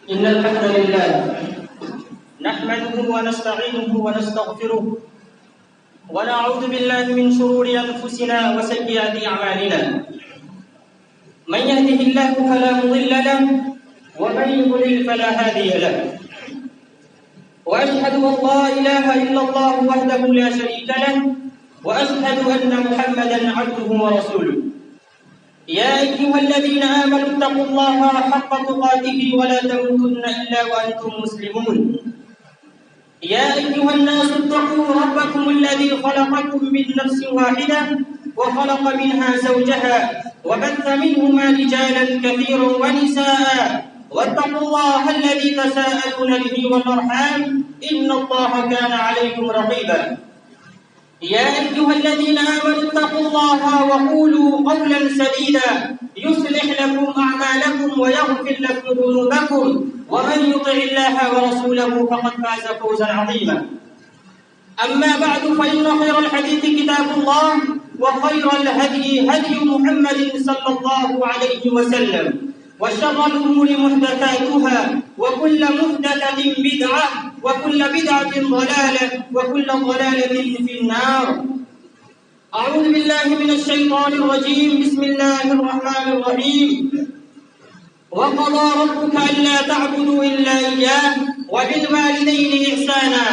إن الحمد لله نحمده ونستعينه ونستغفره ونعوذ بالله من شرور أنفسنا وسيئات أعمالنا من يهده الله فلا مضل له ومن يضلل فلا هادي له وأشهد أن لا إله إلا الله وحده لا شريك له وأشهد أن محمدا عبده ورسوله يا أيها الذين آمنوا اتقوا الله حق تقاته ولا تموتن إلا وأنتم مسلمون يا أيها الناس اتقوا ربكم الذي خلقكم من نفس واحدة وخلق منها زوجها وبث منهما رجالا كثيرا ونساء واتقوا الله الذي تساءلون به والأرحام إن الله كان عليكم رقيبا يا أيها الذين آمنوا اتقوا الله وقولوا قولا سديدا يصلح لكم أعمالكم ويغفر لكم ذنوبكم ومن يطع الله ورسوله فقد فاز فوزا عظيما أما بعد فإن خير الحديث كتاب الله وخير الهدي هدي محمد صلى الله عليه وسلم وشر الأمور محدثاتها وكل محدثة بدعة وكل بدعة ضلالة وكل ضلالة في النار أعوذ بالله من الشيطان الرجيم بسم الله الرحمن الرحيم وقضى ربك ألا تعبدوا إلا إياه وبالوالدين إحسانا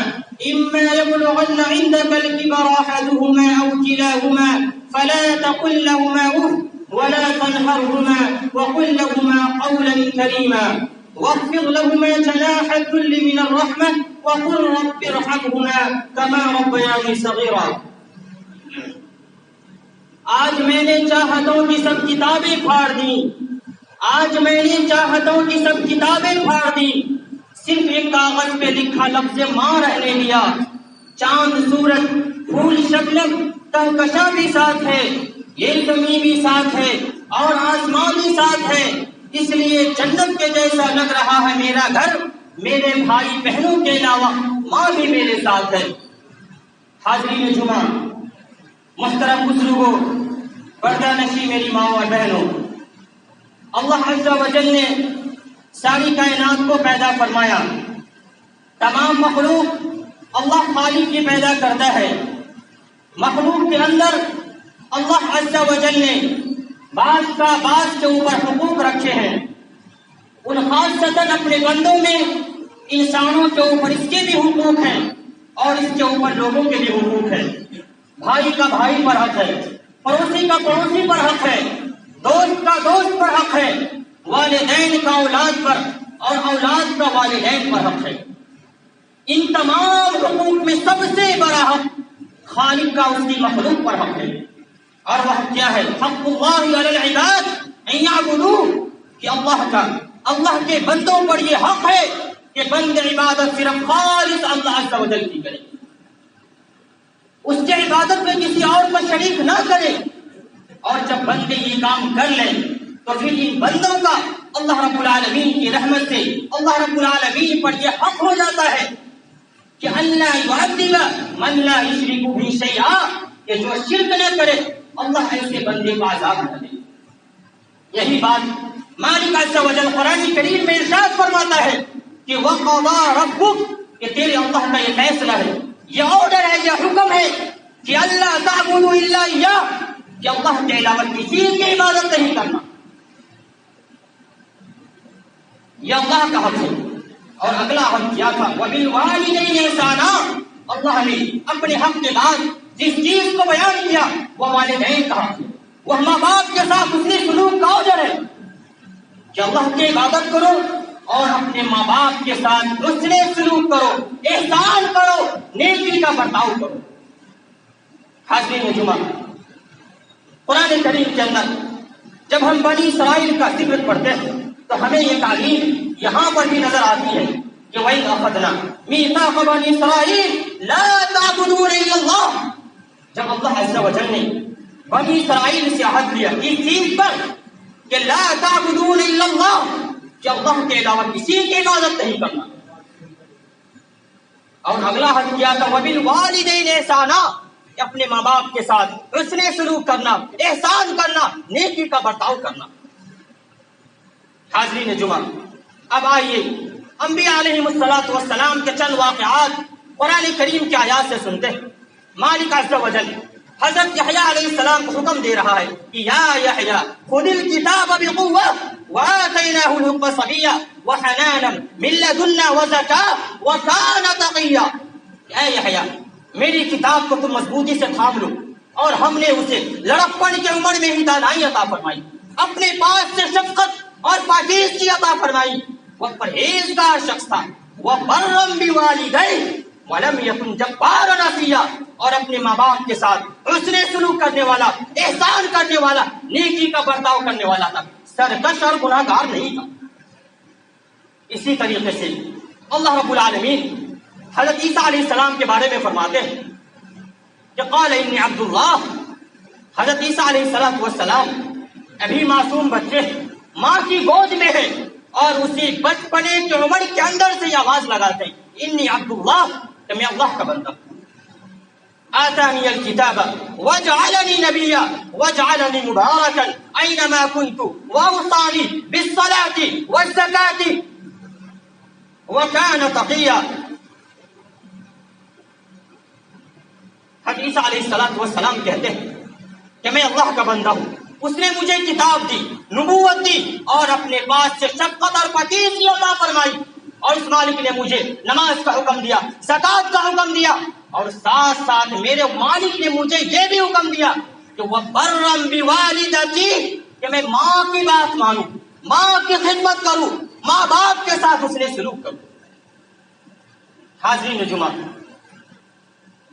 إما يبلغن عندك الكبر أحدهما أو كلاهما فلا تقل لهما أف ولا تنهرهما وقل لهما قولا كريما واخفض لهما جناح الذل من الرحمة وقل رب ارحمهما كما ربياني صغيرا آج میں نے چاہتوں کی سب کتابیں پھاڑ دیں آج میں نے چاہتوں کی سب کتابیں پھاڑ دیں صرف ایک کاغذ پہ لکھا لفظ ماں رہنے دیا چاند سورج پھول شبنم کہکشاں بھی ساتھ ہے یہ زمین بھی ساتھ ہے اور آسمان بھی ساتھ ہے اس لیے جنت کے جیسا لگ رہا ہے میرا گھر میرے بھائی بہنوں کے علاوہ ماں بھی میرے ساتھ ہے حاضرین جمعہ محترم بزرگوں پردہ نشی میری ماں اور بہنوں اللہ عز و جل نے ساری کائنات کو پیدا فرمایا تمام مخلوق اللہ خالق کی پیدا کرتا ہے مخلوق کے اندر اللہ عز و جل نے بعض کے اوپر حقوق رکھے ہیں ان خاصتاً اپنے بندوں میں انسانوں کے اوپر اس کے بھی حقوق ہیں اور اس کے اوپر لوگوں کے بھی حقوق ہیں بھائی کا بھائی پر حق ہے پڑوسی کا پڑوسی پر حق ہے دوست کا دوست پر حق ہے والدین کا اولاد پر اور اولاد کا والدین پر حق ہے ان تمام حقوق میں سب سے بڑا حق خالق کا اس کی مخلوق پر حق ہے اور وہ کیا ہے حق اللہ علی العباد ان یعبدوہ کہ اللہ کے بندوں پر یہ حق ہے کہ بند عبادت صرف خالص اللہ عز و جل کی کرے اس کے عبادت میں کسی اور کو شریک نہ کرے اور جب بندے یہ کام کر لیں تو پھر ان بندوں کا اللہ رب العالمین کی رحمت سے اللہ رب العالمین پر یہ حق ہو جاتا ہے کہ اللہ یعذب من لا یشرک بہ شیئا کہ جو شرک نہ کرے اللہ ایسے بندے کو عذاب نہ دے یہی بات مالک عز و جل قرآن کریم میں ارشاد فرماتا ہے کہ وقضى ربک کہ تیرے اللہ کا یہ فیصلہ ہے یہ آرڈر ہے یہ حکم ہے کہ اللہ تعبدوا الا اياه کہ اللہ کے علاوہ کسی کی عبادت نہیں کرنا یہ اللہ کا حق ہے اور اگلا حق کیا تھا وبالوالدین احسانا اللہ نے اپنے حق کے بعد جس چیز کو بیان کیا وہ والدین کا حق ہے وہ ماں باپ کے ساتھ اسی سلوک کا اوجر ہے کہ اللہ کی عبادت کرو اور اپنے ماں باپ کے ساتھ حسن سلوک کرو احسان کرو نیکی کا برتاؤ کرو حاضرین جمعہ قرآن کریم کے اندر جب ہم بنی اسرائیل کا ذکر پڑھتے ہیں تو ہمیں یہ تعلیم یہاں پر بھی نظر آتی ہے کہ وَإِذْ أَخَذْنَا مِيثَاقَ بَنِي إِسْرَائِيلَ لَا تَعْبُدُونَ إِلَّا اللَّهَ جب اللہ عز و جل نے بنی اسرائیل سے عہد لیا اس چیز پر کہ لا تعبدون الا اللہ کہ اللہ کے علاوہ کسی کی عبادت نہیں کرنا اور اگلا حد کیا تھا وبالوالدین احسانا اپنے ماں باپ کے ساتھ حسن سلوک کرنا احسان کرنا نیکی کا برتاؤ کرنا حاضرین جمعہ اب آئیے انبیاء علیہم السلام کے چند واقعات قرآن کریم کی آیات سے سنتے ہیں۔ مالک عز و جل حضرت یحییٰ علیہ السلام کو حکم دے رہا ہے کہ یا یحییٰ خذ الکتاب بقوة وآتیناہ الحکم صبیا وحنانا من لدنا وزکاة وکان تقیا۔ اے یحییٰ میری کتاب کو تم مضبوطی سے تھام لو، اور ہم نے اسے لڑکپن کی عمر میں ہی دانائی عطا فرمائی، اپنے پاس سے شفقت اور پاکیزگی عطا فرمائی۔ وہ پرہیزگار شخص تھا، وہ برم بوالدیہ ولم یکن جبارا عصیا، اور اپنے ماں باپ کے ساتھ حسن سلوک کرنے والا، احسان کرنے والا، نیکی کا برتاؤ کرنے والا تھا، سرکش اور گناہ گار نہیں تھا۔ اسی طریقے سے اللہ رب العالمین حضرت عیسیٰ علیہ السلام کے بارے میں فرماتے ہیں کہ قال انی عبد اللہ۔ حضرت عیسیٰ علیہ السلام ابھی معصوم بچے ماں کی گود میں ہے، اور اسی بچپنے کی عمر کے اندر سے یہ آواز لگاتے ہیں انی عبد اللہ، کہ میں اللہ کا بندہ ہوں۔ آتانی الکتاب وجعلنی نبیا وجعلنی مبارکا اینما کنت واوصانی بالصلاة والزکاة وکان تقیا۔ حضرت عیسیٰ علیہ السلام کہتے ہیں کہ میں اللہ کا بندہ ہوں، اس نے مجھے کتاب دی، نبوت دی، اور اپنے پاس سے شفقت اور پاکیزگی عطا فرمائی، اور اس مالک نے مجھے نماز کا حکم دیا، زکوٰۃ کا حکم دیا، اور ساتھ ساتھ میرے مالک نے مجھے یہ بھی حکم دیا کہ وہ برم بوالدتی، کہ میں ماں کی بات مانوں، ماں کی خدمت کروں، ماں باپ کے ساتھ اس نے سلوک کروں۔ حاضرین جمعہ،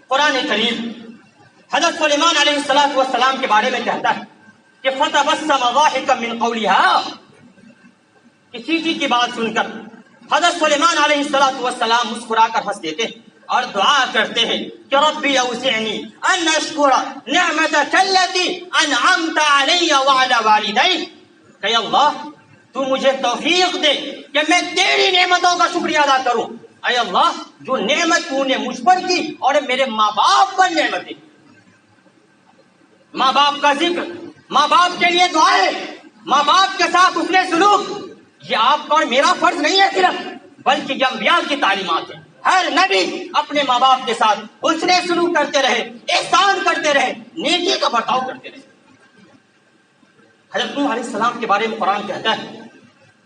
قرآن کریم حضرت سلیمان علیہ السلام کے بارے میں کہتا ہے کہ فتبسم ضاحکا من قولها، کسی کی بات سن کر حضرت سلیمان علیہ السلام مسکرا کر ہنس دیتے ہیں اور دعا کرتے ہیں کہ ربی اوزعنی ان اشکر نعمتک التی انعمت علی وعلی والدی، کہ اللہ تو مجھے توفیق دے کہ میں تیری نعمتوں کا شکریہ ادا کروں، اے اللہ جو نعمت تو نے مجھ پر کی اور میرے ماں باپ پر نعمت دی۔ ماں باپ کا ذکر، ماں باپ کے لیے دعائیں، ماں باپ کے ساتھ اس نے سلوک، یہ آپ کا اور میرا فرض نہیں ہے صرف، بلکہ یہ انبیاء کی تعلیمات ہیں۔ ہر نبی اپنے ماں باپ کے ساتھ اس نے سلوک کرتے رہے، احسان کرتے رہے، نیکی کا برتاؤ کرتے رہے۔ حضرت نوح علیہ السلام کے بارے میں قرآن کہتا ہے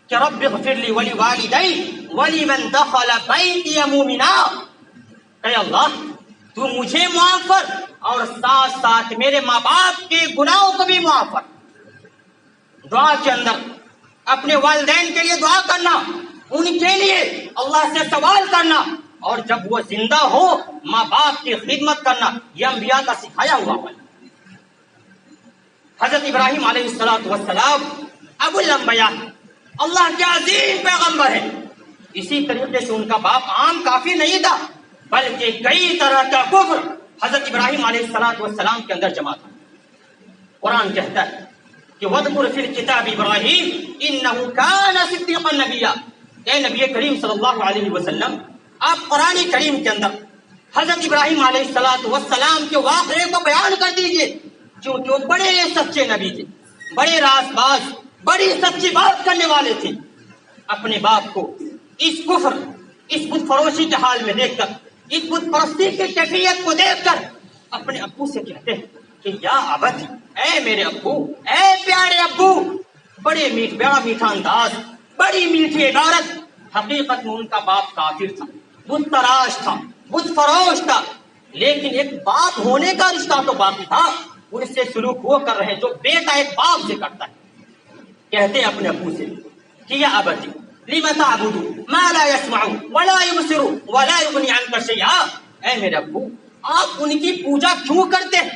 کہ رب اغفر لی ولوالدی ولمن دخل بیتی مؤمنا، اے اللہ تو مجھے معاف کر اور ساتھ ساتھ میرے ماں باپ کے گناہوں کو بھی معاف کر۔ دعا کے اندر اپنے والدین کے لیے دعا کرنا، ان کے لیے اللہ سے سوال کرنا، اور جب وہ زندہ ہو ماں باپ کی خدمت کرنا، یہ انبیاء کا سکھایا ہوا ہے۔ حضرت ابراہیم علیہ السلام ابو الانبیاء، اللہ کے عظیم پیغمبر ہیں، اسی طریقے سے ان کا باپ عام کافی نہیں تھا، بلکہ کئی طرح کا کفر حضرت ابراہیم علیہ السلام کے اندر جمع تھا۔ قرآن کہتا ہے کہ وَاذْكُرْ فِي الْكِتَابِ إِبْرَاهِيمَ إِنَّهُ كَانَ صِدِّيقًا نَبِيًّا، اے نبی کریم صلی اللہ علیہ وسلم آپ قرآن کریم کے اندر حضرت ابراہیم علیہ السلام کے واقعے کو بیان کر دیجئے، کیونکہ وہ بڑے سچے نبی تھے، بڑے راز باز، بڑی سچی بات کرنے والے تھے۔ اپنے باپ کو اس کفر، اس بت فروشی کے حال میں دیکھ کر، اس بت پرستی کی کیفیت کو دیکھ کر اپنے ابو سے کہتے ہیں کہ یا ابت، اے میرے ابو، اے پیارے ابو، بڑا میٹھا انداز، بڑی میٹھی عبارت۔ حقیقت میں ان کا باپ کافر تھا، بت تراش تھا، بت فروش تھا، لیکن ایک باپ ہونے کا رشتہ تو باقی تھا، ان سے سلوک وہ کر رہے جو بیٹا ایک باپ سے کرتا ہے۔ کہتے ہیں اپنے ابو سے کہ یا ابتی لم تعبد ما لا يسمع ولا يبصر ولا يغني عنك شيئا، اے میرے ابو آپ ان کی پوجا کیوں کرتے ہیں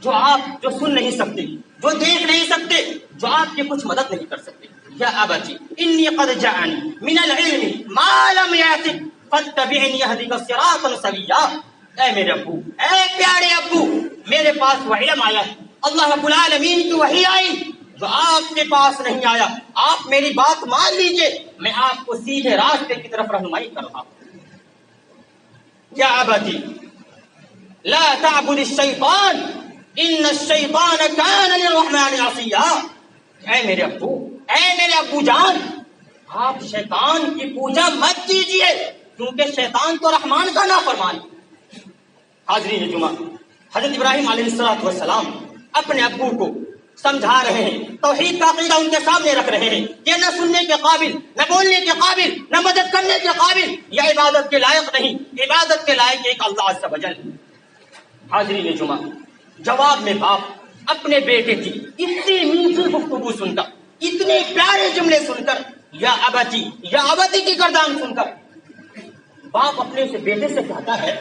جو سن نہیں سکتے، جو دیکھ نہیں سکتے، جو آپ کی کچھ مدد نہیں کر سکتے۔ یا ابتی انی قد جاءنی من العلم ما لم یأتک فاتبعنی اہدک صراطا سویا، اے میرے ابو، اے پیارے ابو، میرے پاس وہ علم آیا ہے، اللہ رب العالمین کی وحی آئی جو آپ کے پاس نہیں آیا، آپ میری بات مان لیجئے، میں آپ کو سیدھے راستے کی طرف رہنمائی کر رہا ہوں۔ یا ابتی لا تعبد الشیطان ان الشیطان کان للرحمن عصیا، اے میرے ابو جان، آپ شیطان کی پوجا مت کیجیے کیونکہ شیطان تو رحمان کا نافرمان ہے۔ حاضرین جمعہ، حضرت ابراہیم علیہ السلام اپنے ابو کو سمجھا رہے ہیں، توحید کا عقیدہ ان کے سامنے رکھ رہے ہیں کہ نہ سننے کے قابل، نہ بولنے کے قابل، نہ مدد کرنے کے قابل، یا عبادت کے لائق نہیں، عبادت کے لائق ایک اللہ عز و جل۔ حاضرین جمعہ، جواب میں باپ اپنے بیٹے کی اتنی میٹھی گفتگو سن کر، اتنے پیارے جملے سن کر، یا ابتی یا ابتی کی گردان سن کر، باپ اپنے سے بیٹے سے کہتا ہے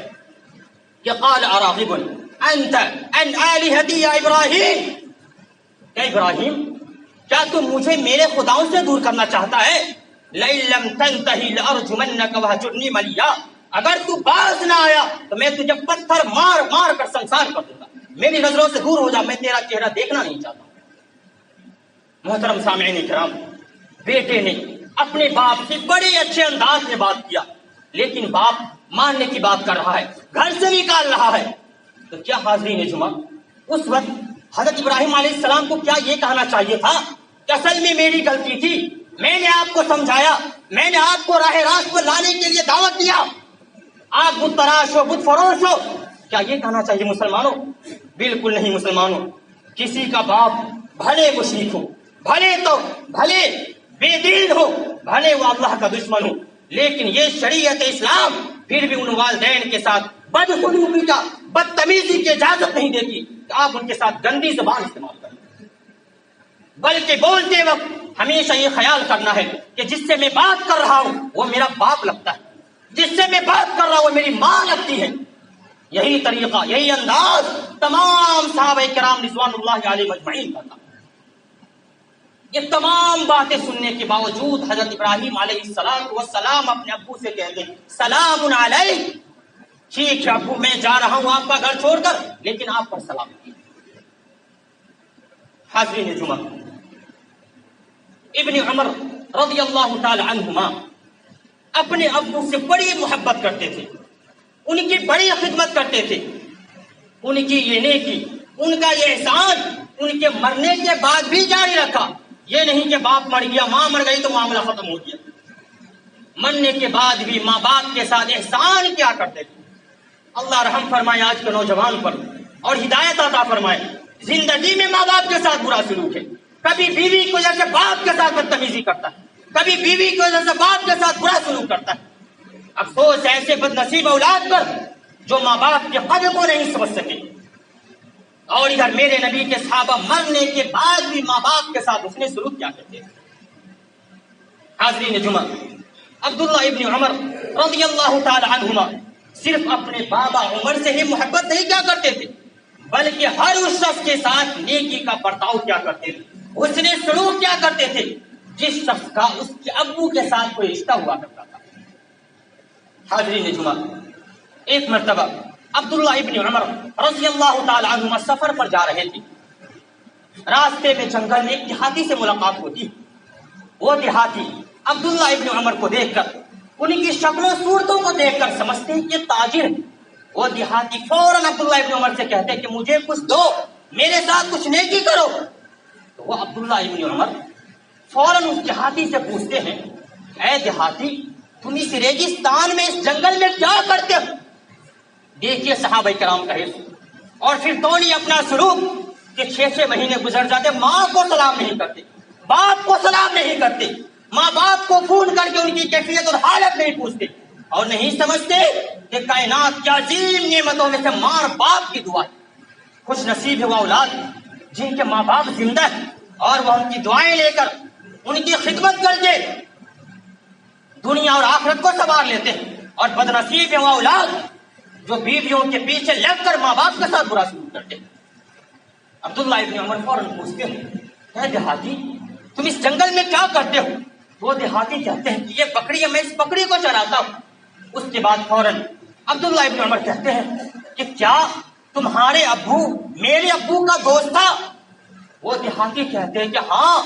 کہ قال اراغب انت عن الہتی یا ابراہیم، کہ ابراہیم کیا تم مجھے میرے خداؤں سے دور کرنا چاہتا ہے؟ لئن لم تنتہی لارجمنک وہجرنی ملیا، اگر تو باز نہ آیا تو میں تجھے پتھر مار مار کر سنسار کر دوں گا، میری نظروں سے دور ہو جا، میں تیرا چہرہ دیکھنا نہیں چاہتا۔ محترم سامعین کرام، بیٹے نے اپنے باپ سے بڑے اچھے انداز میں بات کیا، لیکن باپ ماننے کی بات کر رہا ہے، گھر سے نکال رہا ہے۔ تو کیا حاضرین جمعہ اس وقت حضرت ابراہیم علیہ السلام کو کیا یہ کہنا چاہیے تھا کہ اصل میں میری غلطی تھی، میں نے آپ کو سمجھایا، میں نے آپ کو راہ راست پر لانے کے لیے دعوت دیا، آپ بت تراش ہو، بت فروش ہو؟ کیا یہ کہنا چاہیے مسلمانوں؟ بالکل نہیں مسلمانوں۔ کسی کا باپ بھلے مشرک ہو، بھلے بے دین ہو، بھلے وہ اللہ کا دشمن ہو، لیکن یہ شریعت اسلام پھر بھی ان والدین کے ساتھ بدسلوکی کا، بدتمیزی کی اجازت نہیں دیتی کہ آپ ان کے ساتھ گندی زبان استعمال کریں، بلکہ بولتے وقت ہمیشہ یہ خیال کرنا ہے کہ جس سے میں بات کر رہا ہوں وہ میرا باپ لگتا ہے، جس سے میں بات کر رہا ہوں وہ میری ماں لگتی ہے۔ یہی طریقہ، یہی انداز تمام صحابہ کرام رضوان اللہ علیہم اجمعین کا تھا۔ یہ تمام باتیں سننے کے باوجود حضرت ابراہیم علیہ السلام اپنے ابو سے کہتے ہیں سلام علیک، ٹھیک ہے ابو میں جا رہا ہوں آپ کا گھر چھوڑ کر، لیکن آپ پر سلام۔ حاضرین جمعہ، ابن عمر رضی اللہ تعالی عنہما اپنے ابو سے بڑی محبت کرتے تھے، ان کی بڑی خدمت کرتے تھے، ان کی یہ نیکی، ان کا یہ احسان ان کے مرنے کے بعد بھی جاری رکھا۔ یہ نہیں کہ باپ مر گیا، ماں مر گئی تو معاملہ ختم ہو گیا، مرنے کے بعد بھی ماں باپ کے ساتھ احسان کیا کرتے تھے۔ اللہ رحم فرمائے آج کے نوجوان پر اور ہدایت عطا فرمائے۔ زندگی میں ماں باپ کے ساتھ برا سلوک ہے، کبھی بیوی کی وجہ سے باپ کے ساتھ بدتمیزی کرتا ہے، کبھی بیوی کی وجہ سے باپ کے ساتھ برا سلوک کرتا ہے۔ افسوس ایسے بد نصیب اولاد پر جو ماں باپ کے قدر کو نہیں سمجھ سکے۔ اور ادھر میرے نبی کے صحابہ مرنے کے بعد بھی ماں باپ کے ساتھ اس نے سلوک کیا کرتے تھے۔ حاضرین جمعہ، عبداللہ ابن عمر رضی اللہ تعالی عنہما صرف اپنے بابا عمر سے ہی محبت نہیں کیا کرتے تھے، بلکہ ہر اس شخص کے ساتھ نیکی کا برتاؤ کیا کرتے تھے، حسن سلوک کیا کرتے تھے جس شخص کا اس کے ابو کے ساتھ کوئی رشتہ ہوا کرتا تھا۔ حاضرین جمعہ، ایک مرتبہ عبداللہ ابن عمر رضی اللہ تعالی عنہما سفر پر جا رہے تھے، راستے میں جنگل میں ایک دیہاتی سے ملاقات ہوتی۔ وہ دیہاتی عبداللہ ابن عمر کو دیکھ کر، ان کی شکل و صورتوں کو دیکھ کر سمجھتے ہیں کہ تاجر ہے۔ وہ دیہاتی فوراً عبداللہ ابن عمر سے کہتے ہیں کہ مجھے کچھ دو، میرے ساتھ کچھ نیکی کرو۔ تو وہ عبداللہ ابن عمر فوراً اس دیہاتی سے پوچھتے ہیں، اے دیہاتی تم اس ریگستان میں، اس جنگل میں کیا کرتے ہو؟ دیکھیے صحابہ کرام کا حرص، اور پھر توڑی اپنا سلوک کہ 6 مہینے گزر جاتے، ماں کو سلام نہیں کرتے، باپ کو سلام نہیں کرتے، ماں باپ کو فون کر کے ان کی کیفیت اور حالت نہیں پوچھتے، اور نہیں سمجھتے کہ کائنات کی عظیم نعمتوں میں سے ماں اور باپ کی دعا ہے۔ خوش نصیب ہے وہ اولاد جن کے ماں باپ زندہ ہیں اور وہ ان کی دعائیں لے کر، ان کی خدمت کر کے دنیا اور آخرت کو سنوار لیتے ہیں، اور بد نصیب ہے وہ اولاد جو بیویوں کے پیچھے لگ کر ماں باپ کے ساتھ برا سلوک کرتے ہیں۔ عبداللہ ابن عمر فوراً پوچھتے ہیں، اے دیہاتی تم اس جنگل میں کیا کرتے ہو؟ وہ دیہاتی کہتے ہیں کہ یہ بکری ہے، میں اس بکری کو چراتا ہوں۔ اس کے بعد فوراً عبداللہ ابن عمر کہتے ہیں کہ کیا تمہارے ابو میرے ابو کا دوست تھا؟ وہ دیہاتی کہتے ہیں کہ ہاں،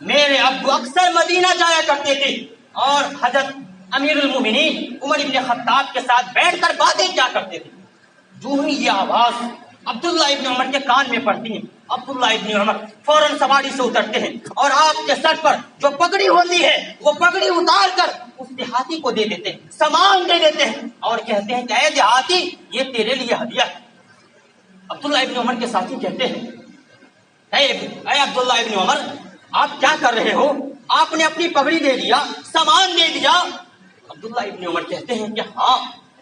میرے ابو اکثر مدینہ جایا کرتے تھے اور حضرت امیر المومنین عمر ابن خطاب کے ساتھ بیٹھ کر باتیں کیا کرتے تھے۔ جو ہی یہ آواز عبداللہ ابن عمر کے کان میں پڑتی ہے، عبداللہ ابن عمر فوراً سواری سے اترتے ہیں اور آپ کے سر پر جو پگڑی ہوتی ہے وہ پگڑی اتار کر اس دیہاتی کو دے دیتے ہیں, سامان دے دیتے ہیں اور کہتے ہیں کہ اے دیہاتی یہ تیرے لیے ہدیہ ہے. عبداللہ ابن عمر کے ساتھی کہتے ہیں اے عبداللہ ابن عمر آپ کیا کر رہے ہو؟ آپ نے اپنی پگڑی دے دیا, سامان دے دیا. عبداللہ ابن عمر کہتے ہیں کہ ہاں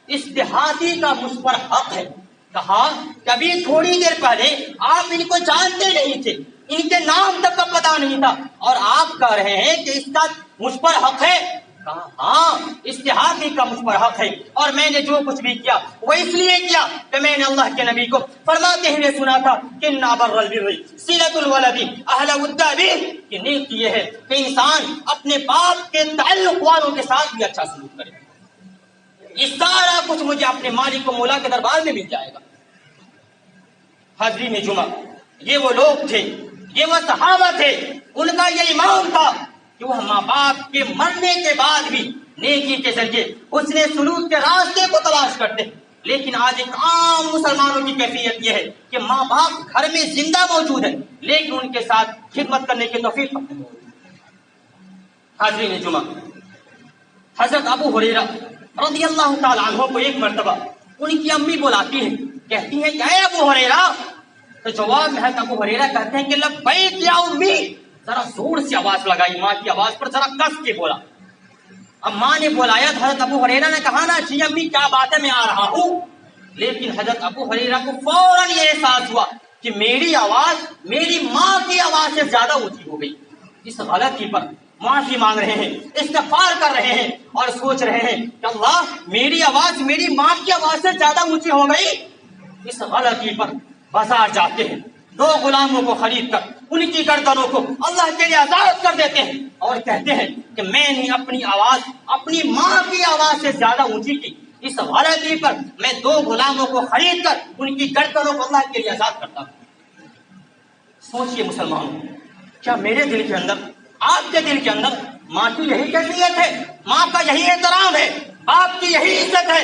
اس دیہاتی کا مجھ پر حق ہے. کہا کبھی تھوڑی دیر پہلے آپ ان کو جانتے نہیں تھے, ان کے نام تک کا پتا نہیں تھا, اور آپ کہہ رہے ہیں کہ اس کا مجھ پر حق ہے. کہا ہاں اس دیہاتی کا مجھ پر حق ہے, اور میں نے جو کچھ بھی کیا وہ اس لیے کیا کہ میں نے اللہ کے نبی کو فرماتے ہوئے سنا تھا کہ نابر البر صلۃ الولد اہل الدابر, کہ نیکی یہ ہے کہ انسان اپنے باپ کے تعلق والوں کے ساتھ بھی اچھا سلوک کرے. یہ سارا کچھ مجھے اپنے مالک و مولا کے دربار میں مل جائے گا. حاضرین جمعہ, یہ وہ لوگ تھے, یہ وہ صحابہ تھے, ان کا یہ ایمان تھا کہ وہ ماں باپ کے مرنے کے بعد بھی نیکی کے ذریعے حسن سلوک کے راستے کو تلاش کرتے. لیکن آج ایک عام مسلمانوں کی کیفیت یہ ہے کہ ماں باپ گھر میں زندہ موجود ہیں لیکن ان کے ساتھ خدمت کرنے کی توفیق نہیں ہوتی. حاضرین جمعہ, حضرت ابو ہریرہ رضی اللہ تعالیٰ عنہ کو ایک مرتبہ ان کی امی بلاتی ہیں, کہتی ہیں کہ اے ابو ہریرہ. تو جواب میں حضرت ابو ہریرہ کہتے ہیں کہ لبیک یا امی. ذرا زور سے آواز لگائی, ماں کی آواز پر ذرا کس کے بولا. اب ماں نے بلایا تو حضرت ابو ہریرہ نے کہا نا جی امی کیا بات ہے, میں آ رہا ہوں. لیکن حضرت ابو ہریرہ کو فوراً یہ احساس ہوا کہ میری آواز میری ماں کی آواز سے زیادہ اونچی ہو گئی. اس غلطی پر معافی مانگ رہے ہیں, استغفار کر رہے ہیں اور سوچ رہے ہیں کہ اللہ میری آواز میری ماں کی آواز سے زیادہ اونچی ہو گئی. اس غلطی پر بازار جاتے ہیں, 2 غلاموں کو خرید کر ان کی گردنوں کو اللہ کے لیے آزاد کر دیتے ہیں اور کہتے ہیں کہ میں نے اپنی آواز اپنی ماں کی آواز سے زیادہ اونچی کی. اس غلطی پر میں 2 غلاموں کو خرید کر ان کی گردنوں کو اللہ کے لیے آزاد کرتا ہوں. سوچئے مسلمانوں, کیا میرے دل کے اندر آپ کے دل کے اندر ماں کی یہی کیفیت ہے, ماں کا یہی احترام ہے, باپ کی یہی عزت ہے؟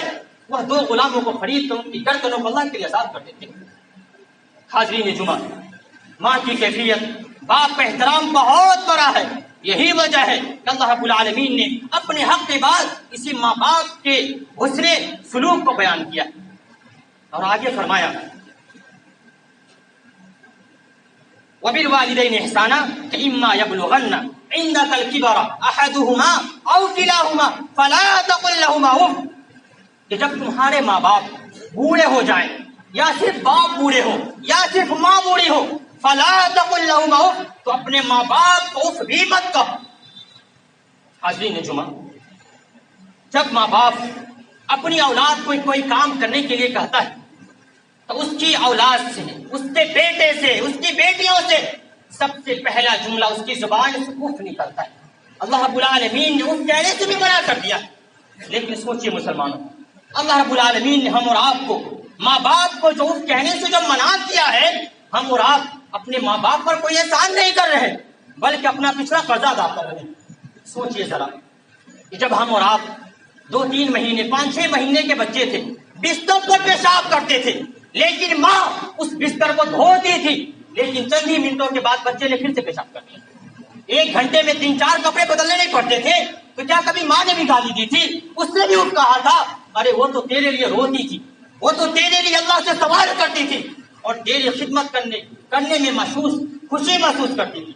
وہ 2 غلاموں کو خرید کر ان کی گردنوں کو اللہ کے لیے آزاد کر دیتے ہیں. حاضرین جمعہ, ماں کی کیفیت باپ کا احترام بہت بڑا ہے. یہی وجہ ہے کہ اللہ رب العالمین نے اپنے حق کے بعد اسی ماں باپ کے حسن سلوک کو بیان کیا اور آگے فرمایا وبالوالدین احسانا اما یبلغن عندك الكبر احدهما او كلاهما فلا تقل لهما اف, کہ جب تمہارے ماں باپ بوڑھے ہو جائیں, یا صرف باپ بوڑھے ہو یا صرف ماں بوڑھی ہو, فلا تقل لهما اف, تو اپنے ماں باپ کو اف بھی مت کہو. حاضرین جمعہ, جب ماں باپ اپنی اولاد کو کوئی کام کرنے کے لیے کہتا ہے تو اس کی اولاد سے, اس کے بیٹے سے, اس کی بیٹیوں سے سب سے پہلا جملہ اس کی زبان سے اف نکلتا ہے. اللہ رب العالمین نے اف کہنے سے بھی منع کر دیا. لیکن سوچئے مسلمانوں, اللہ رب العالمین نے ہم اور آپ کو ماں باپ کو جو اف کہنے سے جو منع کیا ہے, ہم اور آپ اپنے ماں باپ پر کوئی احسان نہیں کر رہے بلکہ اپنا پچھلا قرضہ ادا کر رہے ہیں. سوچئے ذرا کہ جب ہم اور آپ 2-3 مہینے 5-6 مہینے کے بچے تھے, بستر پر پیشاب کرتے تھے, لیکن ماں اس بستر کو دھوتی تھی, لیکن چند ہی منٹوں کے بعد بچے نے پھر سے پیشاب کر دیا. 1 گھنٹے میں 3-4 کپڑے بدلنے نہیں پڑتے تھے, تو کیا کبھی ماں نے بھی گالی دی تھی؟ اس نے بھی کہا تھا ارے وہ تو تیرے لیے روتی تھی, وہ تو تیرے لیے اللہ سے سوال کرتی تھی اور تیری خدمت کرنے میں خوشی محسوس کرتی تھی.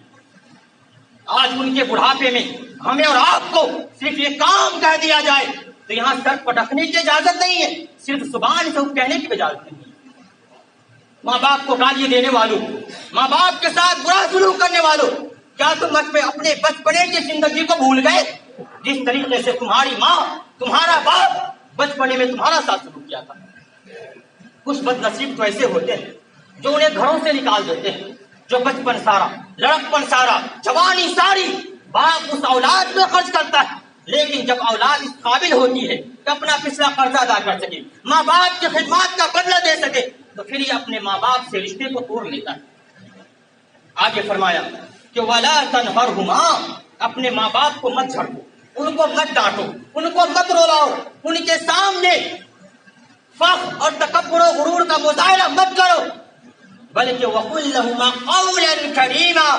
آج ان کے بڑھاپے میں ہمیں اور آپ کو صرف یہ کام کہہ دیا جائے تو یہاں سر پٹکنے کی اجازت نہیں ہے, صرف زبان سے کہنے کی اجازت نہیں ہے. ماں باپ کو گالی دینے والوں, ماں باپ کے ساتھ برا سلوک کرنے والوں, کیا تم اپنے بچپنے کی زندگی کو بھول گئے؟ جس طریقے سے تمہاری ماں تمہارا باپ بچپنے میں تمہارا ساتھ سلوک کیا تھا. کچھ بد نصیب تو ایسے ہوتے ہیں جو انہیں گھروں سے نکال دیتے ہیں, جو بچپن سارا, لڑکپن سارا, جوانی ساری باپ اس اولاد میں خرچ کرتا ہے, لیکن جب اولاد اس قابل ہوتی ہے کہ اپنا پچھلا قرضہ ادا کر سکے, ماں باپ کی خدمات کا بدلہ دے سکے, تو پھر یہ اپنے ماں باپ سے رشتے کو توڑ لیتا ہے. آگے فرمایا کہ وَلَا تَنْهَرْهُمَا, اپنے ماں باپ کو مت جھڑکو, ان کو مت ڈانٹو, ان کو مت رولاؤ, ان کے سامنے فخر اور تکبر و غرور کا مظاہرہ مت کرو. بلکہ وَقُلْ لَهُمَا قَوْلًا كَرِيمًا،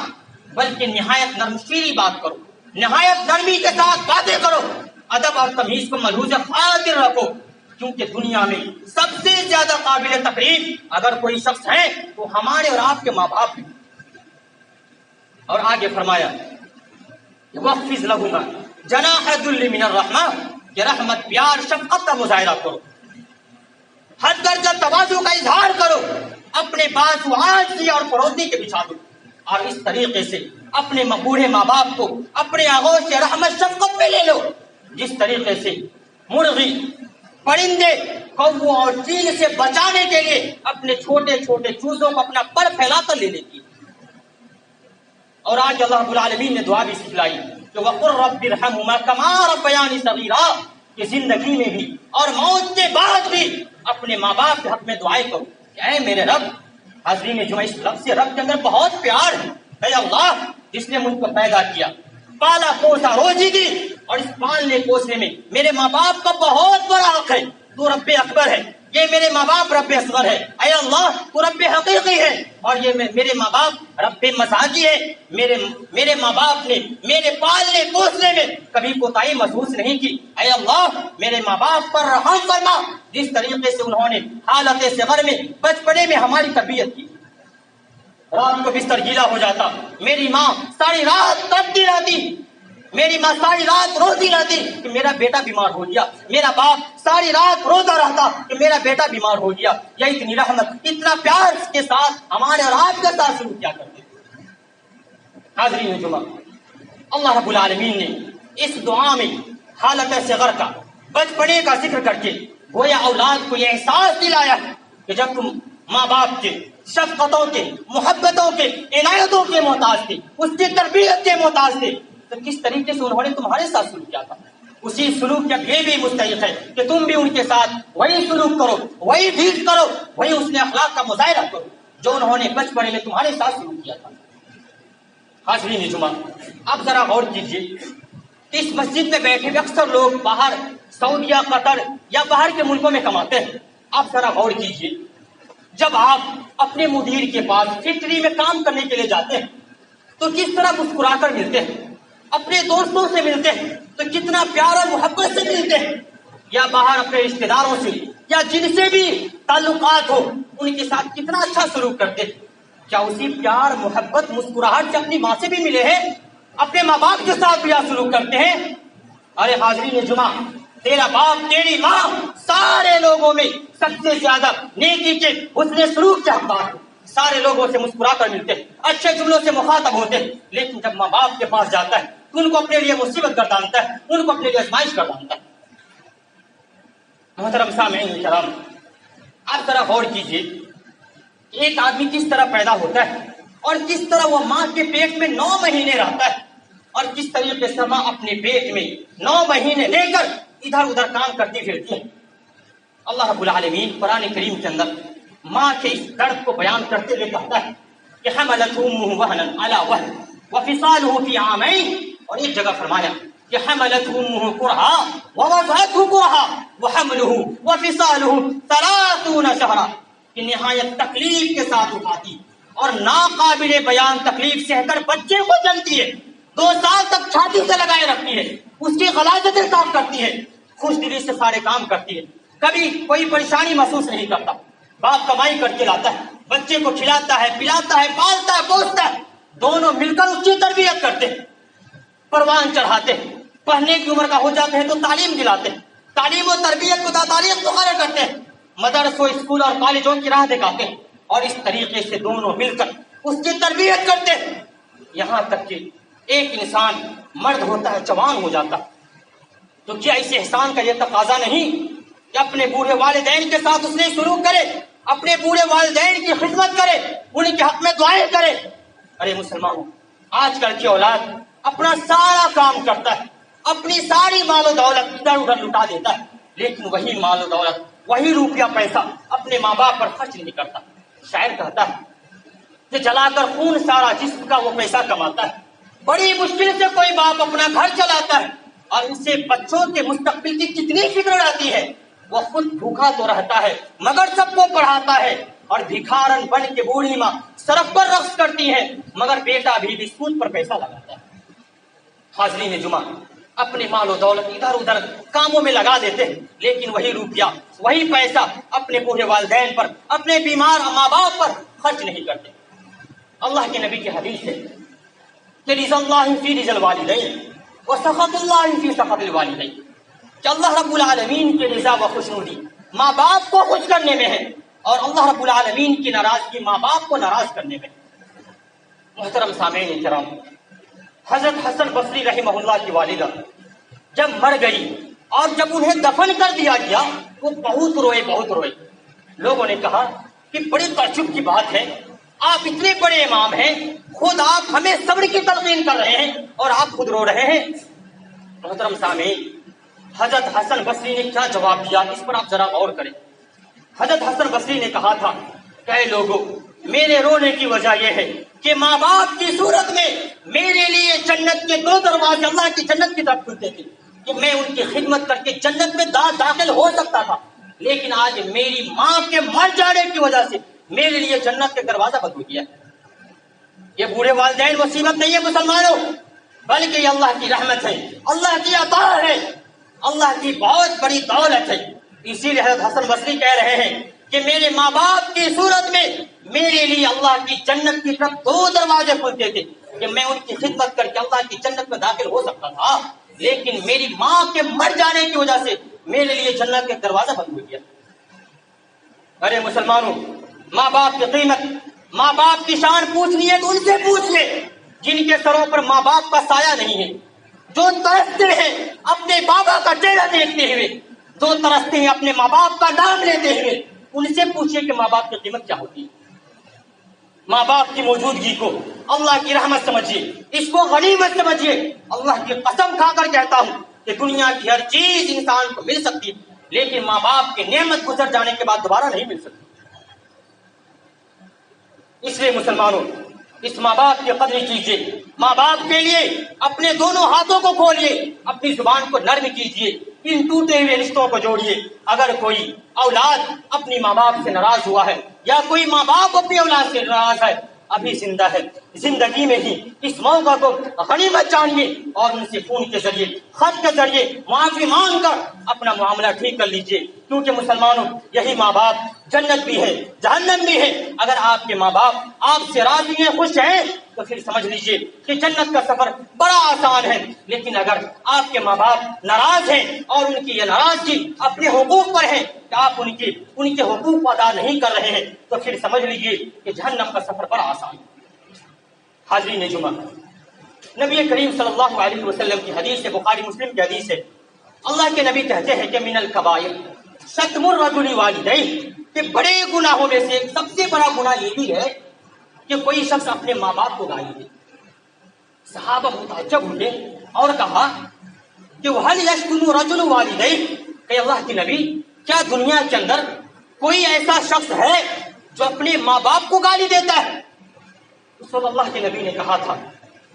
بلکہ نہایت نرم شیریں بات کرو، نہایت نرمی کے ساتھ باتیں کرو، ادب اور تمیز کو ملحوظ خاطر رکھو، کیونکہ دنیا میں سب سے زیادہ قابل تقریب اگر کوئی شخص ہے تو ہمارے اور آپ کے ماں باپ ہیں۔ اور آگے فرمایا وَخْفِضْ لَهُمَا جَنَاحَ الذُّلِّ مِنَ الرَّحْمَةِ، کہ رحمت پیار شفقت کا مظاہرہ کرو، حد درجہ تواضع کا اظہار کرو، اپنے بازو عاجزی اور فروتنی کے بچھا دو، اور اس طریقے سے اپنے بوڑھے ماں باپ کو اپنے آغوش سے رحمت شفقت میں لے لو، جس طریقے سے مرغی پرندے کووں اور چیل سے بچانے کے لیے اپنے چھوٹے چھوٹے چوزوں کو اپنا پر پھیلا کر لے لیتی ہے۔ اور آج اللہ رب العالمین نے دعا بھی سکھلائی کہ وَقُلْ رَبِّ ارْحَمْهُمَا كَمَا رَبَّيَانِي صَغِيرًا، کہ زندگی میں بھی اور موت کے بعد بھی اپنے ماں باپ کے حق میں دعائیں کرو کہ اے میرے رب، حاضرین جمعہ اس لفظ سے رب کے اندر بہت پیار ہے، اے اللہ جس نے مجھ کو پیدا کیا، پالا پوسا، روزی دی، اور اس پالنے پوسنے میں میرے ماں باپ کا بہت بڑا حق ہے، تو رب اکبر ہے، یہ میرے ماں باپ رب اصغر ہے، اے اللہ تو رب حقیقی ہے، اور یہ میرے ماں باپ رب مزاجی ہے، میرے ماں باپ نے میرے پالنے پوسنے میں کبھی کوتاہی محسوس نہیں کی، اے اللہ میرے ماں باپ پر رحم فرما، جس طریقے سے انہوں نے حالت صغر میں بچپنے میں ہماری تربیت کی، رات کو بستر گیلا ہو جاتا، میری ماں ساری رات تڑپتی رہتی، میری ماں ساری رات روتی رہتی کہ میرا بیٹا بیمار ہو گیا، میرا باپ ساری رات روتا رہتا کہ میرا بیٹا بیمار ہو گیا، یا اتنی رحمت اتنا پیار کے ساتھ ہمارے اور آپ کے ساتھ شروع کیا کرتے۔ حاضرین جمعہ، اللہ رب العالمین نے اس دعا میں حالت صغر کا، بچپنے کا ذکر کر کے گویا اولاد کو یہ احساس دلایا کہ جب تم ماں باپ کے شفقتوں کے، محبتوں کے، عنایتوں کے محتاج تھے، اس کی تربیت کے محتاج تھے، تو کس طریقے سے انہوں نے تمہارے ساتھ سلوک کیا تھا، اسی سلوک کا یہ بھی مستحق ہے کہ تم بھی ان کے ساتھ وہی سلوک کرو، وہی ٹھیک کرو، وہی اس نے اخلاق کا مظاہرہ کرو جو انہوں نے بچپنے میں تمہارے ساتھ سلوک کیا تھا۔ حاضرین جمعہ، اب ذرا غور کیجیے، اس مسجد میں بیٹھے ہوئے اکثر لوگ باہر سعودیہ، قطر یا باہر کے ملکوں میں کماتے ہیں، اب ذرا غور کیجیے، جب آپ اپنے مدیر کے پاس فیکٹری میں کام کرنے کے لیے جاتے ہیں تو کس طرح مسکرا کر ملتے ہیں، اپنے دوستوں سے ملتے ہیں تو کتنا پیار اور محبت سے ملتے ہیں، یا باہر اپنے رشتے داروں سے یا جن سے بھی تعلقات ہو ان کے ساتھ کتنا اچھا سلوک کرتے ہیں، کیا اسی پیار محبت مسکراہٹ سے اپنی ماں سے بھی ملے ہیں، اپنے ماں باپ کے ساتھ بھی آپ سلوک کرتے ہیں؟ ارے حاضرین جمعہ، تیرا باپ تیری ماں سارے لوگوں میں سب سے زیادہ نیکی کے حسن سلوک کے حقدار ہیں، سارے لوگوں سے مسکرا کر ملتے ہیں، اچھے جملوں سے مخاطب ہوتے ہیں، لیکن جب ماں باپ کے پاس جاتا ہے تو ان کو اپنے لیے مصیبت گردانتا ہے، ان کو اپنے لیے آزمائش گردانتا ہے۔ محترم سامعین کرام، آپ ذرا غور کیجیے، ایک آدمی کس طرح پیدا ہوتا ہے اور کس طرح وہ ماں کے پیٹ میں 9 مہینے رہتا ہے، اور کس طریقے سے ماں اپنے پیٹ میں 9 مہینے لے کر ادھر ادھر کام کرتی پھرتی ہے۔ اللہ رب العالمین قرآن کریم کے اندر ماں کے اس درد کو بیان کرتے ہوئے کہتا ہے کہ حملته امه وهنا على وهن وفصاله في عامين، اور ایک جگہ فرمایا کہ حملته امه كرها ووضعته كرها وحمله وفصاله 30 شهرا، کہ نہایت تکلیف کے ساتھ اٹھاتی اور ناقابل بیان تکلیف سہ کر بچے کو جلتی ہے، 2 سال تک چھاتی سے لگائے رکھتی ہے، اس کی غلاظتیں صاف کرتی ہے، خوش دلی سے سارے کام کرتی ہے، کبھی کوئی پریشانی محسوس نہیں کرتا، باپ کمائی کر کے لاتا ہے، بچے کو کھلاتا ہے، پلاتا ہے، پالتا ہے، پوستا ہے، دونوں مل کر اس کی تربیت کرتے ہیں، پروان چڑھاتے ہیں، پڑھنے کی عمر کا ہو جاتے ہیں تو تعلیم دلاتے ہیں، تعلیم و تربیت کو تاریخ مقرر کرتے ہیں، مدرسوں، اسکول اور کالجوں کی راہ دکھاتے ہیں، اور اس طریقے سے دونوں مل کر اس کی تربیت کرتے ہیں، یہاں تک کہ ایک انسان مرد ہوتا ہے، جوان ہو جاتا ہے، تو کیا اس احسان کا یہ تقاضا نہیں کہ اپنے بوڑھے والدین کے ساتھ اس نے سلوک کرے، اپنے بوڑھے والدین کی خدمت کرے، ان کے حق میں دعائیں کرے؟ ارے مسلمانوں، آج کل کی اولاد اپنا سارا کام کرتا ہے، اپنی ساری مال و دولت ادھر ادھر لٹا دیتا ہے، لیکن وہی مال و دولت، وہی روپیہ پیسہ اپنے ماں باپ پر خرچ نہیں کرتا۔ شاعر کہتا ہے کہ جلا کر خون سارا جسم کا وہ پیسہ کماتا ہے، بڑی مشکل سے کوئی باپ اپنا گھر چلاتا ہے، اور اسے بچوں کے مستقبل کی کتنی فکر رہتی ہے، وہ خود بھوکا تو رہتا ہے مگر سب کو پڑھاتا ہے، اور بھکارن بن کے بوڑھی ماں سڑک پر رقص کرتی ہے مگر بیٹا بھی سود پر پیسہ لگاتا ہے۔ حاضرین جمعہ، اپنے مال و دولت ادھر ادھر کاموں میں لگا دیتے ہیں، لیکن وہی روپیہ وہی پیسہ اپنے بوڑھے والدین پر، اپنے بیمار ماں باپ پر خرچ نہیں کرتے۔ اللہ کے نبی کی حدیث ہے کہ رضا اللہ فی رضا الوالدین وسخط اللہ فی سخط الوالدین، کہ اللہ رب العالمین کی رضا و خوشنودی ماں باپ کو خوش کرنے میں ہے اور اللہ رب العالمین کی ناراضگی ماں باپ کو ناراض کرنے میں۔ محترم سامعین کرام، حضرت حسن بصری رحمہ اللہ کی والدہ جب مر گئی اور جب انہیں دفن کر دیا گیا وہ بہت روئے۔ لوگوں نے کہا کہ بڑی تعجب کی بات ہے، آپ اتنے بڑے امام ہیں، خود آپ ہمیں صبر کی تلقین کر رہے ہیں اور آپ خود رو رہے ہیں۔ محترم سامعین، حضرت حسن بصری نے کیا جواب دیا اس پر آپ ذرا غور کریں۔ حضرت حسن بصری نے کہا تھا کہ اے لوگوں، میرے رونے کی وجہ یہ ہے کہ ماں باپ کی صورت میں میرے لیے جنت کے 2 دروازے اللہ کی جنت کی طرف کھلتے تھے کہ میں ان کی خدمت کر کے جنت میں داخل ہو سکتا تھا، لیکن آج میری ماں کے مر جانے کی وجہ سے میرے لیے جنت کے دروازہ بند ہو گیا۔ یہ بوڑھے والدین مصیبت نہیں ہے مسلمانوں، بلکہ یہ اللہ کی رحمت ہے، اللہ کی عطا ہے، اللہ کی بہت بڑی دولت ہے۔ اسی لیے حضرت حسن بصری کہہ رہے ہیں کہ میرے ماں باپ کی صورت میں میرے لیے اللہ کی جنت کی طرف 2 دروازے کھلتے تھے کہ میں ان کی خدمت کر کے اللہ کی جنت میں داخل ہو سکتا تھا، لیکن میری ماں کے مر جانے کی وجہ سے میرے لیے جنت کے دروازہ بند ہو گیا۔ ارے مسلمانوں، ماں باپ کی قیمت، ماں باپ کی شان پوچھنی ہے تو ان سے پوچھ لے جن کے سروں پر ماں باپ کا سایہ نہیں ہے، جو ترستے ہیں اپنے بابا کا چہرہ دیکھتے ہوئے، جو ترستے ہیں اپنے ماں باپ کا نام لیتے ہوئے، ان سے پوچھئے کہ ماں باپ کی قیمت کیا ہوتی ہے۔ ماں باپ کی موجودگی کو اللہ کی رحمت سمجھیے، اس کو غنیمت سمجھیے۔ اللہ کی قسم کھا کر کہتا ہوں کہ دنیا کی ہر چیز انسان کو مل سکتی ہے، لیکن ماں باپ کی نعمت گزر جانے کے بعد دوبارہ نہیں مل سکتی۔ اس لیے مسلمانوں، اس ماں باپ کی قدر کیجیے، ماں باپ کے لیے اپنے دونوں ہاتھوں کو کھولیے، اپنی زبان کو نرم کیجیے، ان ٹوٹے ہوئے رشتوں کو جوڑیے۔ اگر کوئی اولاد اپنی ماں باپ سے ناراض ہوا ہے یا کوئی ماں باپ اپنی اولاد سے ناراض ہے، ابھی زندہ ہے، زندگی میں ہی اس موقع کو غنیمت جانیے اور ان سے فون کے ذریعے، خط کے ذریعے معافی مانگ کر اپنا معاملہ ٹھیک کر لیجیے، کیونکہ مسلمانوں یہی ماں باپ جنت بھی ہے جہنم بھی ہے۔ اگر آپ کے ماں باپ آپ سے راضی ہیں، خوش ہیں، تو پھر سمجھ لیجیے کہ جنت کا سفر بڑا آسان ہے، لیکن اگر آپ کے ماں باپ ناراض ہیں اور ان کی یہ ناراضگی اپنے حقوق پر ہے کہ آپ ان کے حقوق کو ادا نہیں کر رہے ہیں، تو پھر سمجھ لیجیے کہ جہنم کا سفر بڑا آسان ہے۔ حاضرین جمعہ، نبی کریم صلی اللہ علیہ وسلم کی حدیث ہے، بخاری مسلم کی حدیث ہے، اللہ کے نبی کہتے ہیں کہ من الکبائر شتم الرجل والدیہ، کہ بڑے گناہوں میں سے سب سے بڑا گناہ یہ بھی ہے کہ کوئی شخص اپنے ماں باپ کو گالی دے۔ صحابہ متعجب ہوئے اور کہا کہ وَهَلْ يَشْتُمُ رَجُلُ وَالِدَيْهِ، کہ اللہ کے نبی کیا دنیا کے اندر کوئی ایسا شخص ہے جو اپنے ماں باپ کو گالی دیتا ہے؟ اس وقت اللہ کے نبی نے کہا تھا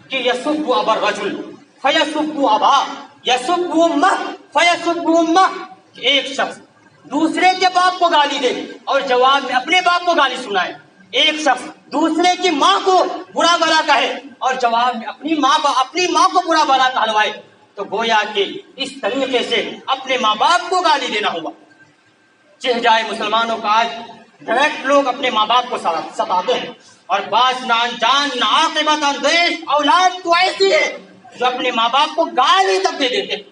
کہ یسب ابا الرجل فیسب ابا یسب امہ فیسب امہ، کہ ایک شخص دوسرے کے باپ کو گالی دے اور جواب میں اپنے باپ کو گالی سنائے، ایک شخص دوسرے کی ماں کو برا بھلا کہے اور جواب میں اپنی ماں کو برا بھلا کہلوائے، تو گویا کہ اس طریقے سے اپنے ماں باپ کو گالی دینا ہوا۔ چہ جائے مسلمانوں کا آج ڈائریکٹ لوگ اپنے ماں باپ کو ستاتے ہیں، اور بعض نہ انجان نہ عاقبت اندیش اولاد تو ایسی ہے جو اپنے ماں باپ کو گالی تک دے دیتے ہیں۔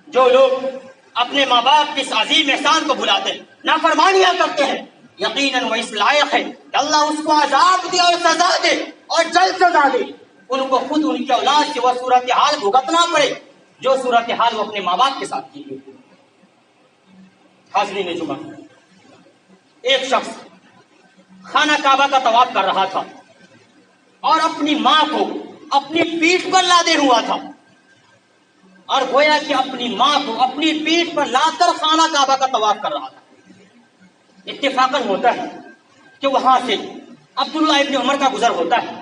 جو لوگ اپنے ماں باپ کے اس عظیم احسان کو بھلاتے ہیں، نافرمانیاں کرتے ہیں، یقیناً وہ اس لائق ہے کہ اللہ اس کو عذاب دے اور سزا دے اور جلد سزا دے، ان کو خود ان کی اولاد سے وہ صورتحال بھگتنا پڑے جو صورتحال وہ اپنے ماں باپ کے ساتھ کی گئی۔ حاضرین جمعہ، ایک شخص خانہ کعبہ کا طواف کر رہا تھا اور اپنی ماں کو اپنی پیٹھ پر لادے ہوا تھا، اور گویا کہ اپنی ماں کو اپنی پیٹھ پر لاد کر خانہ کعبہ کا طواف کر رہا تھا۔ اتفاقاً ہوتا ہے کہ وہاں سے عبداللہ ابن عمر کا گزر ہوتا ہے۔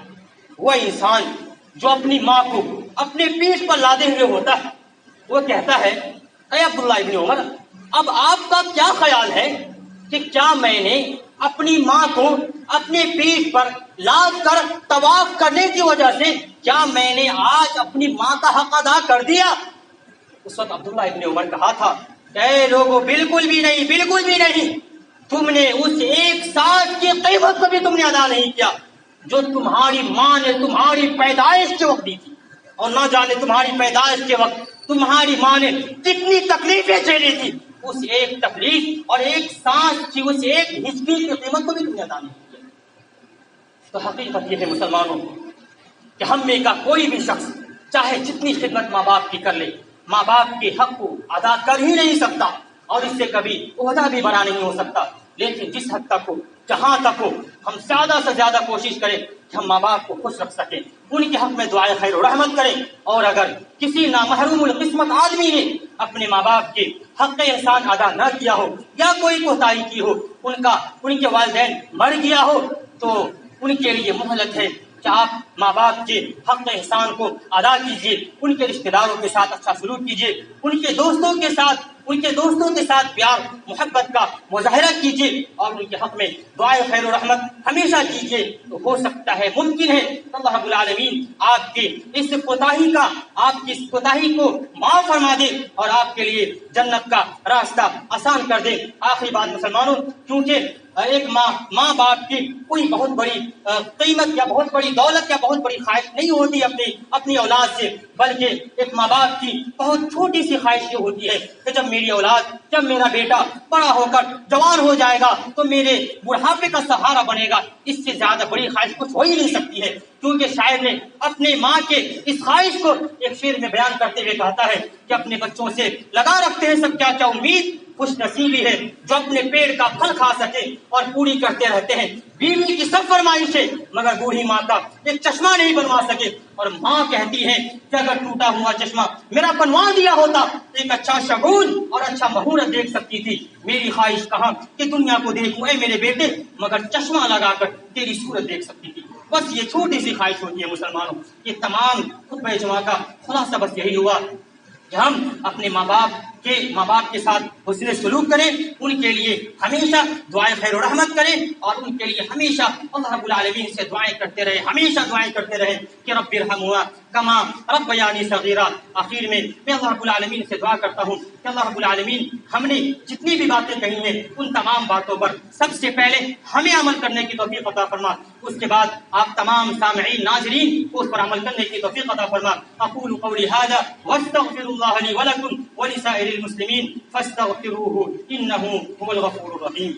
وہ انسان جو اپنی ماں کو اپنے پیٹھ پر لادے ہوئے ہوتا ہے، وہ کہتا ہے اے عبداللہ ابن عمر، اب آپ کا کیا خیال ہے کہ کیا میں نے اپنی ماں کو اپنے پیٹھ پر لاد کر طواف کرنے کی وجہ سے کیا میں نے آج اپنی ماں کا حق ادا کر دیا؟ اس وقت عبداللہ ابن عمر کہا تھا، اے لوگوں بالکل بھی نہیں، بالکل بھی نہیں، تم نے اس ایک سانس کی قیمت کو بھی تم نے ادا نہیں کیا جو تمہاری ماں نے تمہاری پیدائش کے وقت دی تھی، اور نہ جانے تمہاری پیدائش کے وقت تمہاری ماں نے کتنی تکلیفیں جھیلی تھی، اس ایک تکلیف اور ایک سانس کی اس ایک ہچکی کی قیمت کو بھی تم نے ادا نہیں کیا۔ تو حقیقت یہ ہے مسلمانوں کہ ہم میں کا کوئی بھی شخص چاہے جتنی خدمت ماں باپ کی کر لے، ماں باپ کے حق کو ادا کر ہی نہیں سکتا اور اس سے کبھی عہدہ بھی بڑا نہیں ہو سکتا، لیکن جس حد تک ہو، جہاں تک ہو، ہم زیادہ سے زیادہ کوشش کریں کہ ہم ماں باپ کو خوش رکھ سکیں، ان کے حق میں دعائے خیر و رحمت کریں، اور اگر کسی نامحروم القسمت آدمی نے اپنے ماں باپ کے حق احسان ادا نہ کیا ہو یا کوئی کوتاہی کی ہو، ان کے والدین مر گیا ہو، تو ان کے لیے مہلت ہے کہ آپ ماں باپ کے حق احسان کو ادا کیجیے، ان کے رشتہ داروں کے ساتھ اچھا سلوک کیجیے، ان کے دوستوں کے ساتھ پیار محبت کا مظاہرہ کیجیے، اور ان کے حق میں دعائے خیر و رحمت ہمیشہ کیجیے۔ تو ہو سکتا ہے، ممکن ہے کہ اللہ رب العالمین آپ کی اس کوتاہی کو معاف فرما دے اور آپ کے لیے جنت کا راستہ آسان کر دے۔ آخری بات مسلمانوں، کیونکہ ایک ماں باپ کی کوئی بہت بڑی قیمت یا بہت بڑی دولت یا بہت بڑی خواہش نہیں ہوتی اپنی اولاد سے، بلکہ ایک ماں باپ کی بہت چھوٹی سی خواہش یہ ہوتی ہے کہ جب میرا بیٹا بڑا ہو کر جوان ہو جائے گا تو میرے بڑھاپے کا سہارا بنے گا۔ اس سے زیادہ بڑی خواہش کچھ ہو ہی نہیں سکتی ہے، کیونکہ شاعر نے اپنے ماں کے اس خواہش کو ایک شعر میں بیان کرتے ہوئے کہتا ہے کہ اپنے بچوں سے لگا رکھتے ہیں سب کیا امید، خوش نصیبی ہے جو اپنے پیڑ کا پھل کھا سکے اور پوری کرتے رہتے ہیں بیوی کی سب فرمائشیں، مگر بوڑھی ماں کا ایک چشمہ نہیں بنوا سکے۔ اور ماں کہتی ہے کہ اگر ٹوٹا ہوا چشمہ میرا بنوا دیا ہوتا تو ایک اچھا شگون اور اچھا مہورت دیکھ سکتی تھی۔ میری خواہش کہاں کہ دنیا کو دیکھوں اے میرے بیٹے، مگر چشمہ لگا کر تیری صورت دیکھ سکتی تھی۔ بس یہ چھوٹی سی خواہش ہوتی ہے مسلمانوں۔ یہ تمام خطبہ جمعہ کا خلاصہ بس یہی ہوا کہ ہم اپنے ماں باپ کے ساتھ حسن سلوک کریں، ان کے لیے ہمیشہ دعائیں خیر و رحمت کریں، اور ان کے لیے ہمیشہ اللہ رب العالمین سے دعائیں کرتے رہیں کہ رب ارحمہما کما ربیانی صغیرا۔ آخر میں اللہ رب العالمین سے دعا کرتا ہوں کہ اللہ رب العالمین ہم نے جتنی بھی باتیں کہی ہیں ان تمام باتوں پر سب سے پہلے ہمیں عمل کرنے کی توفیق عطا فرما، اس کے بعد آپ تمام سامعین ناظرین کو اس پر عمل کرنے کی توفیق عطا فرما۔ اقول قولی ھذا واستغفر اللہ لی ولکم ولسائر المسلمین فاستغفروہ انہ هو الغفور الرحیم۔